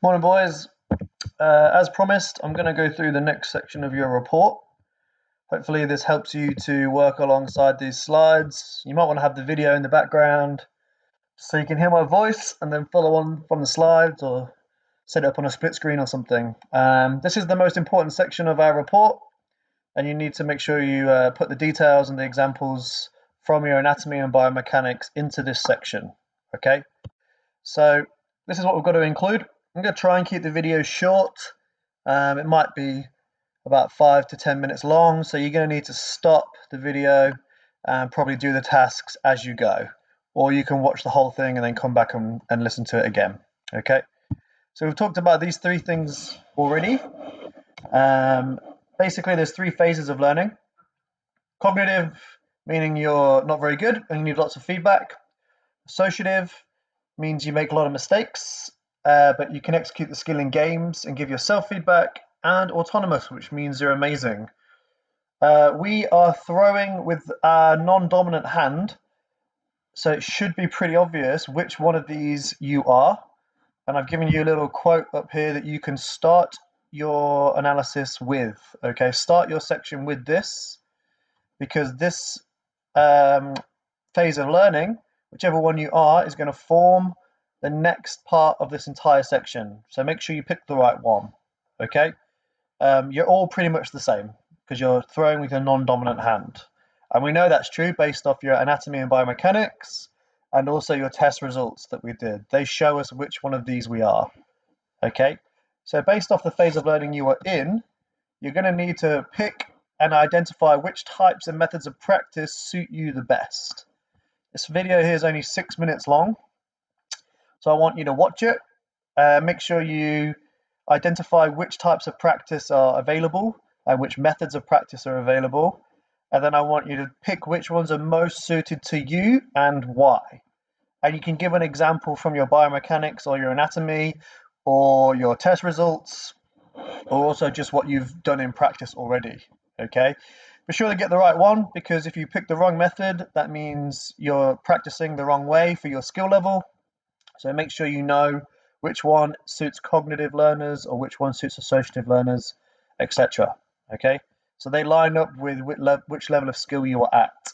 Morning, boys. As promised, I'm going to go through the next section of your report. Hopefully, this helps you to work alongside these slides. You might want to have the video in the background so you can hear my voice and then follow on from the slides or set it up on a split screen or something. This is the most important section of our report, and you need to make sure you put the details and the examples from your anatomy and biomechanics into this section. Okay, so this is what we've got to include. I'm going to try and keep the video short. It might be about 5 to 10 minutes long, so you're going to need to stop the video and probably do the tasks as you go. Or you can watch the whole thing and then come back and listen to it again. Okay, so we've talked about these three things already. Basically, there's three phases of learning. Cognitive, meaning you're not very good and you need lots of feedback. Associative means you make a lot of mistakes, but you can execute the skill in games and give yourself feedback. And autonomous, which means you're amazing. We are throwing with our non-dominant hand, so it should be pretty obvious which one of these you are. And I've given you a little quote up here that you can start your analysis with. Okay, start your section with this, because this phase of learning, whichever one you are, is going to form the next part of this entire section. So make sure you pick the right one. Okay. You're all pretty much the same because you're throwing with your non-dominant hand. And we know that's true based off your anatomy and biomechanics and also your test results that we did. They show us which one of these we are. Okay, so based off the phase of learning you are in, you're going to need to pick and identify which types and methods of practice suit you the best. This video here is only 6 minutes long, so I want you to watch it. Make sure you identify which types of practice are available and which methods of practice are available. And then I want you to pick which ones are most suited to you and why. And you can give an example from your biomechanics or your anatomy or your test results, or also just what you've done in practice already. Okay, be sure to get the right one, because if you pick the wrong method, that means you're practicing the wrong way for your skill level. So make sure you know which one suits cognitive learners or which one suits associative learners, etc. Okay, so they line up with which level of skill you are at.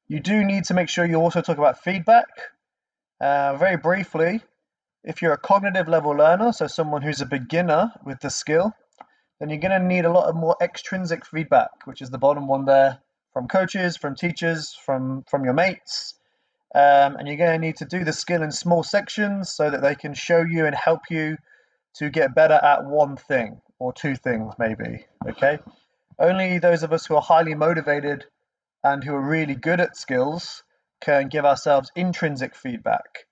You do need to make sure you also talk about feedback. Very briefly, if you're a cognitive level learner, so someone who's a beginner with the skill, then you're going to need a lot of more extrinsic feedback, which is the bottom one there, from coaches, from teachers, from your mates. And you're going to need to do the skill in small sections so that they can show you and help you to get better at one thing or two things maybe. Okay, only those of us who are highly motivated and who are really good at skills can give ourselves intrinsic feedback.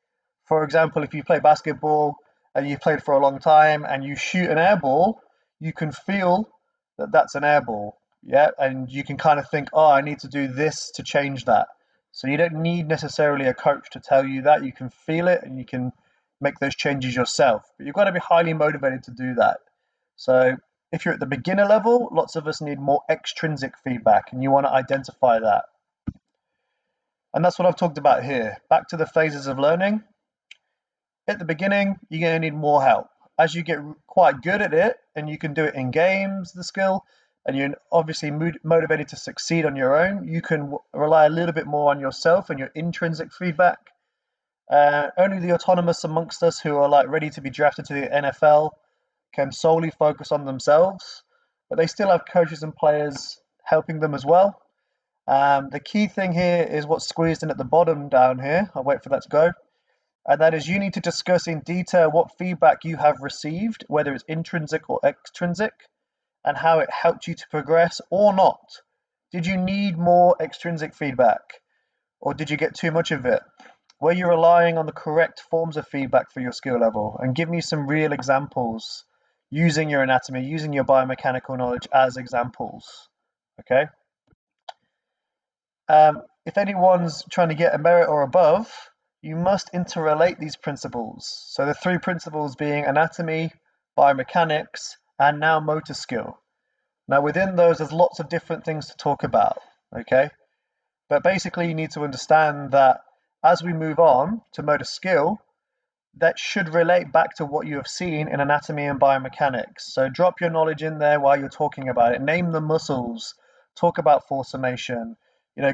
For example, if you play basketball and you've played for a long time and you shoot an air ball, you can feel that that's an air ball. Yeah, and you can kind of think, oh, I need to do this to change that. So you don't need necessarily a coach to tell you that. You can feel it and you can make those changes yourself. But you've got to be highly motivated to do that. So if you're at the beginner level, lots of us need more extrinsic feedback, and you want to identify that. And that's what I've talked about here. Back to the phases of learning. At the beginning, you're going to need more help. As you get quite good at it, and you can do it in games, the skill, and you're obviously motivated to succeed on your own, you can rely a little bit more on yourself and your intrinsic feedback. Only the autonomous amongst us who are like ready to be drafted to the NFL can solely focus on themselves, but they still have coaches and players helping them as well. The key thing here is what's squeezed in at the bottom down here. I'll wait for that to go. And that is, you need to discuss in detail what feedback you have received, whether it's intrinsic or extrinsic, and how it helped you to progress or not. Did you need more extrinsic feedback, or did you get too much of it? Were you relying on the correct forms of feedback for your skill level? And give me some real examples using your anatomy, using your biomechanical knowledge as examples. Okay. If anyone's trying to get a merit or above, you must interrelate these principles. So the three principles being anatomy, biomechanics, and now motor skill. Now within those, there's lots of different things to talk about, okay? But basically you need to understand that as we move on to motor skill, that should relate back to what you have seen in anatomy and biomechanics. So drop your knowledge in there while you're talking about it. Name the muscles, talk about force summation,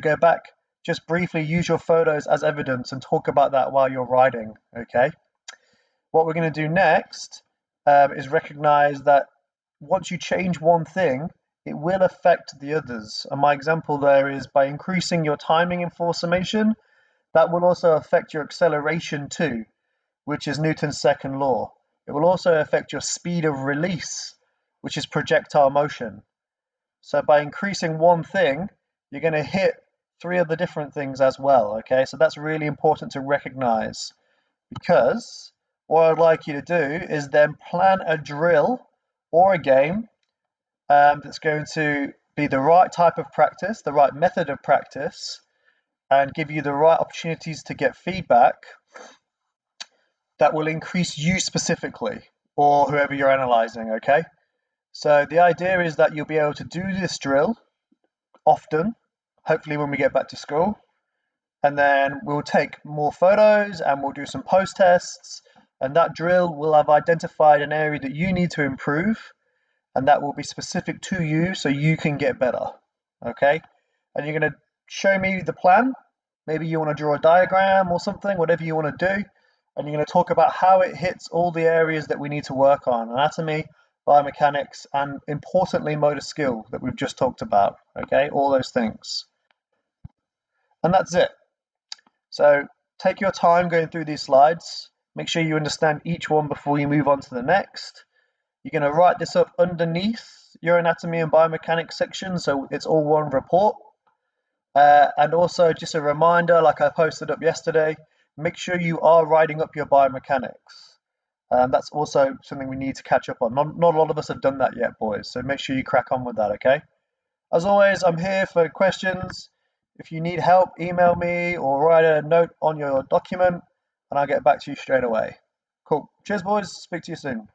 go back, just briefly use your photos as evidence and talk about that while you're writing, okay? What we're going to do next is recognize that once you change one thing, it will affect the others. And my example there is by increasing your timing in force summation, that will also affect your acceleration too, which is Newton's second law. It will also affect your speed of release, which is projectile motion. So by increasing one thing, you're going to hit three of the different things as well, okay? So that's really important to recognize, because what I'd like you to do is then plan a drill or a game that's going to be the right type of practice, the right method of practice, and give you the right opportunities to get feedback that will increase you specifically or whoever you're analyzing, okay? So the idea is that you'll be able to do this drill often, hopefully when we get back to school, and then we'll take more photos and we'll do some post tests, and that drill will have identified an area that you need to improve, and that will be specific to you so you can get better, okay? And you're going to show me the plan. Maybe you want to draw a diagram or something, whatever you want to do, and you're going to talk about how it hits all the areas that we need to work on: anatomy, biomechanics, and importantly, motor skill that we've just talked about, okay? All those things. And that's it. So take your time going through these slides. Make sure you understand each one before you move on to the next. You're going to write this up underneath your anatomy and biomechanics section, so it's all one report. And also just a reminder, like I posted up yesterday, make sure you are writing up your biomechanics. That's also something we need to catch up on. Not a lot of us have done that yet, boys, so make sure you crack on with that, okay? As always, I'm here for questions. If you need help, email me or write a note on your document, and I'll get back to you straight away. Cool. Cheers, boys. Speak to you soon.